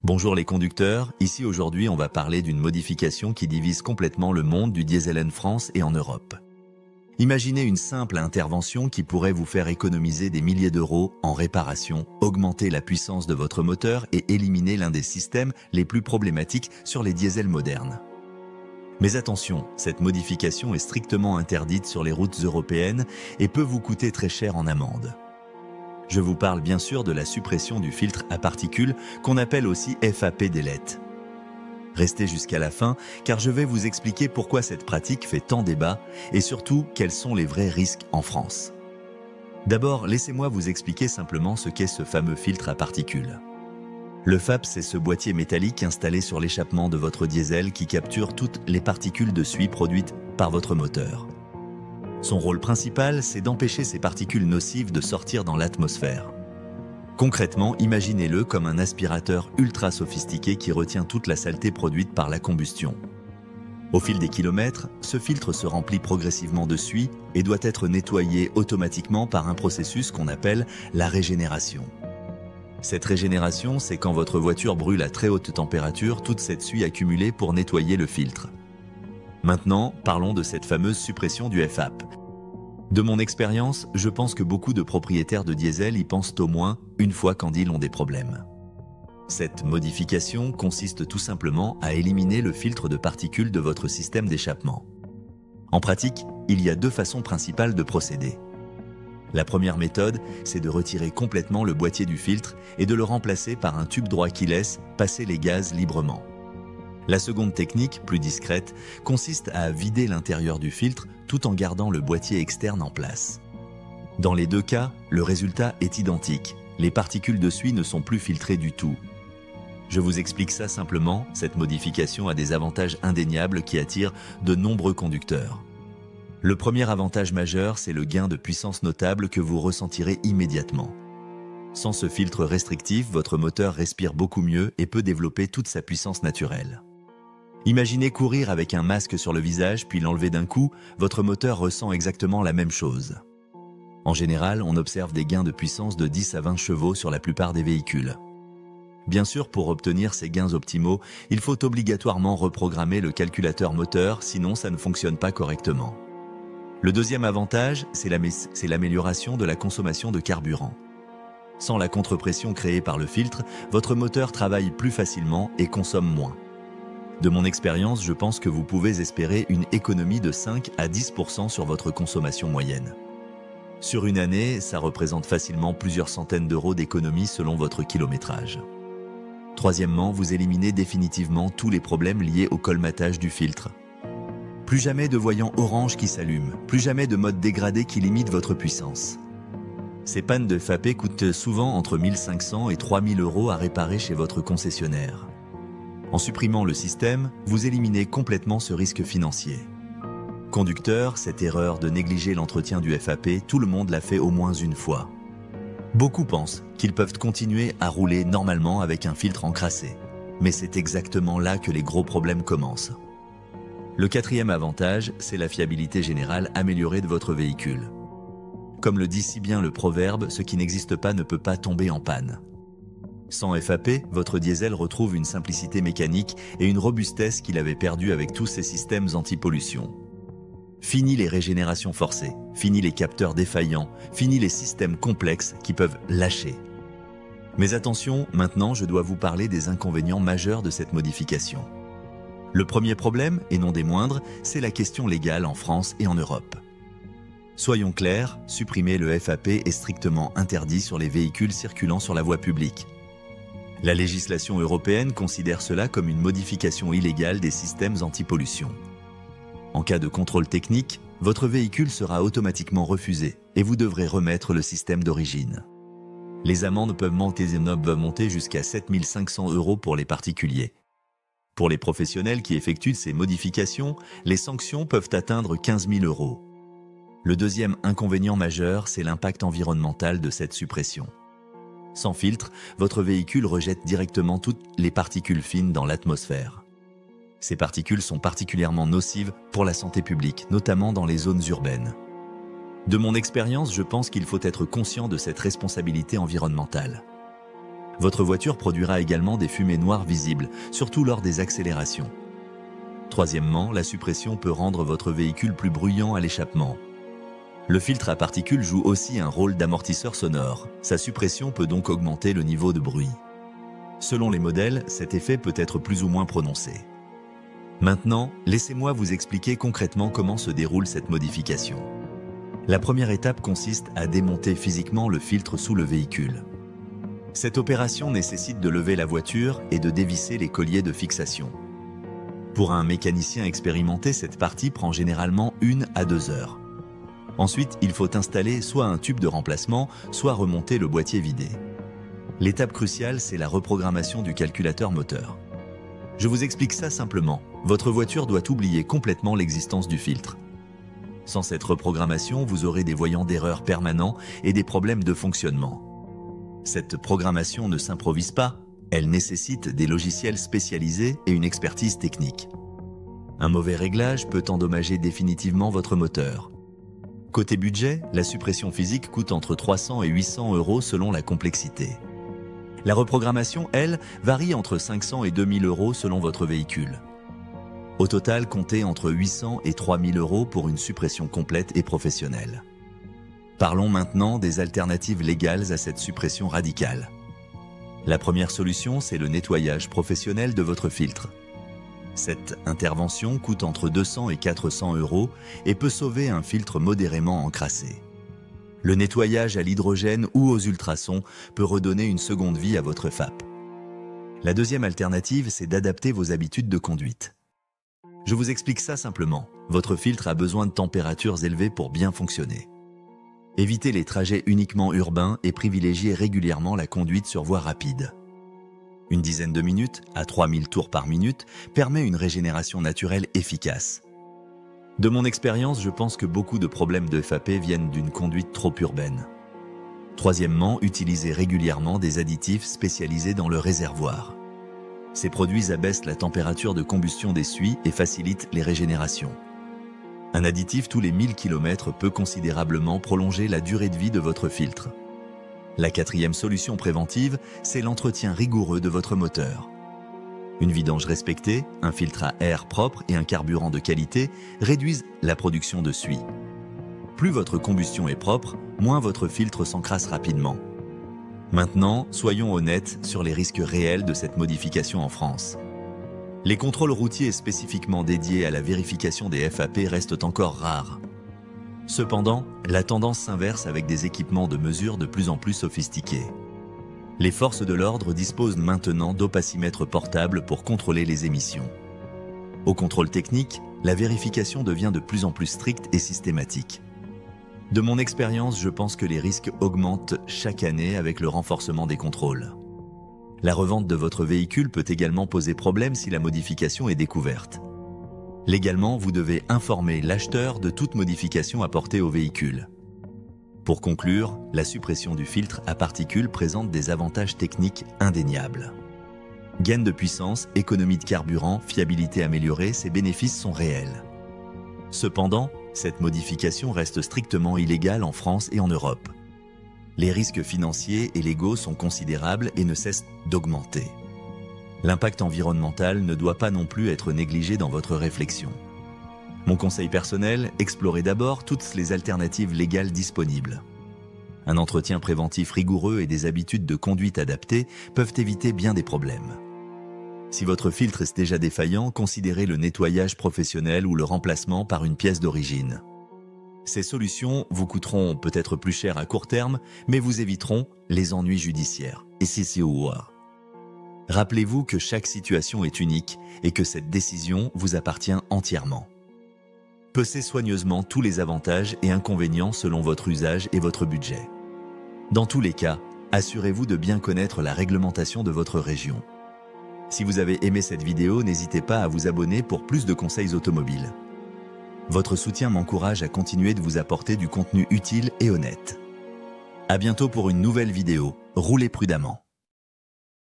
Bonjour les conducteurs, ici aujourd'hui on va parler d'une modification qui divise complètement le monde du diesel en France et en Europe. Imaginez une simple intervention qui pourrait vous faire économiser des milliers d'euros en réparation, augmenter la puissance de votre moteur et éliminer l'un des systèmes les plus problématiques sur les diesels modernes. Mais attention, cette modification est strictement interdite sur les routes européennes et peut vous coûter très cher en amende. Je vous parle bien sûr de la suppression du filtre à particules qu'on appelle aussi FAP Delete. Restez jusqu'à la fin car je vais vous expliquer pourquoi cette pratique fait tant débat et surtout quels sont les vrais risques en France. D'abord, laissez-moi vous expliquer simplement ce qu'est ce fameux filtre à particules. Le FAP, c'est ce boîtier métallique installé sur l'échappement de votre diesel qui capture toutes les particules de suie produites par votre moteur. Son rôle principal, c'est d'empêcher ces particules nocives de sortir dans l'atmosphère. Concrètement, imaginez-le comme un aspirateur ultra sophistiqué qui retient toute la saleté produite par la combustion. Au fil des kilomètres, ce filtre se remplit progressivement de suie et doit être nettoyé automatiquement par un processus qu'on appelle la régénération. Cette régénération, c'est quand votre voiture brûle à très haute température toute cette suie accumulée pour nettoyer le filtre. Maintenant, parlons de cette fameuse suppression du FAP. De mon expérience, je pense que beaucoup de propriétaires de diesel y pensent au moins une fois quand ils ont des problèmes. Cette modification consiste tout simplement à éliminer le filtre de particules de votre système d'échappement. En pratique, il y a deux façons principales de procéder. La première méthode, c'est de retirer complètement le boîtier du filtre et de le remplacer par un tube droit qui laisse passer les gaz librement. La seconde technique, plus discrète, consiste à vider l'intérieur du filtre tout en gardant le boîtier externe en place. Dans les deux cas, le résultat est identique. Les particules de suie ne sont plus filtrées du tout. Je vous explique ça simplement, cette modification a des avantages indéniables qui attirent de nombreux conducteurs. Le premier avantage majeur, c'est le gain de puissance notable que vous ressentirez immédiatement. Sans ce filtre restrictif, votre moteur respire beaucoup mieux et peut développer toute sa puissance naturelle. Imaginez courir avec un masque sur le visage puis l'enlever d'un coup, votre moteur ressent exactement la même chose. En général, on observe des gains de puissance de 10 à 20 chevaux sur la plupart des véhicules. Bien sûr, pour obtenir ces gains optimaux, il faut obligatoirement reprogrammer le calculateur moteur, sinon ça ne fonctionne pas correctement. Le deuxième avantage, c'est l'amélioration de la consommation de carburant. Sans la contre-pression créée par le filtre, votre moteur travaille plus facilement et consomme moins. De mon expérience, je pense que vous pouvez espérer une économie de 5 à 10% sur votre consommation moyenne. Sur une année, ça représente facilement plusieurs centaines d'euros d'économie selon votre kilométrage. Troisièmement, vous éliminez définitivement tous les problèmes liés au colmatage du filtre. Plus jamais de voyants orange qui s'allument, plus jamais de mode dégradé qui limite votre puissance. Ces pannes de FAP coûtent souvent entre 1 500 et 3 000 euros à réparer chez votre concessionnaire. En supprimant le système, vous éliminez complètement ce risque financier. Conducteur, cette erreur de négliger l'entretien du FAP, tout le monde l'a fait au moins une fois. Beaucoup pensent qu'ils peuvent continuer à rouler normalement avec un filtre encrassé. Mais c'est exactement là que les gros problèmes commencent. Le quatrième avantage, c'est la fiabilité générale améliorée de votre véhicule. Comme le dit si bien le proverbe, ce qui n'existe pas ne peut pas tomber en panne. Sans FAP, votre diesel retrouve une simplicité mécanique et une robustesse qu'il avait perdue avec tous ses systèmes anti-pollution. Fini les régénérations forcées, fini les capteurs défaillants, fini les systèmes complexes qui peuvent lâcher. Mais attention, maintenant je dois vous parler des inconvénients majeurs de cette modification. Le premier problème, et non des moindres, c'est la question légale en France et en Europe. Soyons clairs, supprimer le FAP est strictement interdit sur les véhicules circulant sur la voie publique. La législation européenne considère cela comme une modification illégale des systèmes anti-pollution. En cas de contrôle technique, votre véhicule sera automatiquement refusé et vous devrez remettre le système d'origine. Les amendes peuvent monter jusqu'à 7 500 euros pour les particuliers. Pour les professionnels qui effectuent ces modifications, les sanctions peuvent atteindre 15 000 euros. Le deuxième inconvénient majeur, c'est l'impact environnemental de cette suppression. Sans filtre, votre véhicule rejette directement toutes les particules fines dans l'atmosphère. Ces particules sont particulièrement nocives pour la santé publique, notamment dans les zones urbaines. De mon expérience, je pense qu'il faut être conscient de cette responsabilité environnementale. Votre voiture produira également des fumées noires visibles, surtout lors des accélérations. Troisièmement, la suppression peut rendre votre véhicule plus bruyant à l'échappement. Le filtre à particules joue aussi un rôle d'amortisseur sonore. Sa suppression peut donc augmenter le niveau de bruit. Selon les modèles, cet effet peut être plus ou moins prononcé. Maintenant, laissez-moi vous expliquer concrètement comment se déroule cette modification. La première étape consiste à démonter physiquement le filtre sous le véhicule. Cette opération nécessite de lever la voiture et de dévisser les colliers de fixation. Pour un mécanicien expérimenté, cette partie prend généralement 1 à 2 heures. Ensuite, il faut installer soit un tube de remplacement, soit remonter le boîtier vidé. L'étape cruciale, c'est la reprogrammation du calculateur moteur. Je vous explique ça simplement. Votre voiture doit oublier complètement l'existence du filtre. Sans cette reprogrammation, vous aurez des voyants d'erreur permanents et des problèmes de fonctionnement. Cette programmation ne s'improvise pas, elle nécessite des logiciels spécialisés et une expertise technique. Un mauvais réglage peut endommager définitivement votre moteur. Côté budget, la suppression physique coûte entre 300 et 800 € selon la complexité. La reprogrammation, elle, varie entre 500 et 2000 € selon votre véhicule. Au total, comptez entre 800 et 3000 € pour une suppression complète et professionnelle. Parlons maintenant des alternatives légales à cette suppression radicale. La première solution, c'est le nettoyage professionnel de votre filtre. Cette intervention coûte entre 200 et 400 € et peut sauver un filtre modérément encrassé. Le nettoyage à l'hydrogène ou aux ultrasons peut redonner une seconde vie à votre FAP. La deuxième alternative, c'est d'adapter vos habitudes de conduite. Je vous explique ça simplement. Votre filtre a besoin de températures élevées pour bien fonctionner. Évitez les trajets uniquement urbains et privilégiez régulièrement la conduite sur voie rapide. Une dizaine de minutes, à 3000 tours par minute, permet une régénération naturelle efficace. De mon expérience, je pense que beaucoup de problèmes de FAP viennent d'une conduite trop urbaine. Troisièmement, utilisez régulièrement des additifs spécialisés dans le réservoir. Ces produits abaissent la température de combustion des suies et facilitent les régénérations. Un additif tous les 1000 km peut considérablement prolonger la durée de vie de votre filtre. La quatrième solution préventive, c'est l'entretien rigoureux de votre moteur. Une vidange respectée, un filtre à air propre et un carburant de qualité réduisent la production de suie. Plus votre combustion est propre, moins votre filtre s'encrasse rapidement. Maintenant, soyons honnêtes sur les risques réels de cette modification en France. Les contrôles routiers spécifiquement dédiés à la vérification des FAP restent encore rares. Cependant, la tendance s'inverse avec des équipements de mesure de plus en plus sophistiqués. Les forces de l'ordre disposent maintenant d'opacimètres portables pour contrôler les émissions. Au contrôle technique, la vérification devient de plus en plus stricte et systématique. De mon expérience, je pense que les risques augmentent chaque année avec le renforcement des contrôles. La revente de votre véhicule peut également poser problème si la modification est découverte. Légalement, vous devez informer l'acheteur de toute modification apportée au véhicule. Pour conclure, la suppression du filtre à particules présente des avantages techniques indéniables. Gain de puissance, économie de carburant, fiabilité améliorée, ces bénéfices sont réels. Cependant, cette modification reste strictement illégale en France et en Europe. Les risques financiers et légaux sont considérables et ne cessent d'augmenter. L'impact environnemental ne doit pas non plus être négligé dans votre réflexion. Mon conseil personnel, explorez d'abord toutes les alternatives légales disponibles. Un entretien préventif rigoureux et des habitudes de conduite adaptées peuvent éviter bien des problèmes. Si votre filtre est déjà défaillant, considérez le nettoyage professionnel ou le remplacement par une pièce d'origine. Ces solutions vous coûteront peut-être plus cher à court terme, mais vous éviteront les ennuis judiciaires. Et c'est Rappelez-vous que chaque situation est unique et que cette décision vous appartient entièrement. Pesez soigneusement tous les avantages et inconvénients selon votre usage et votre budget. Dans tous les cas, assurez-vous de bien connaître la réglementation de votre région. Si vous avez aimé cette vidéo, n'hésitez pas à vous abonner pour plus de conseils automobiles. Votre soutien m'encourage à continuer de vous apporter du contenu utile et honnête. À bientôt pour une nouvelle vidéo. Roulez prudemment.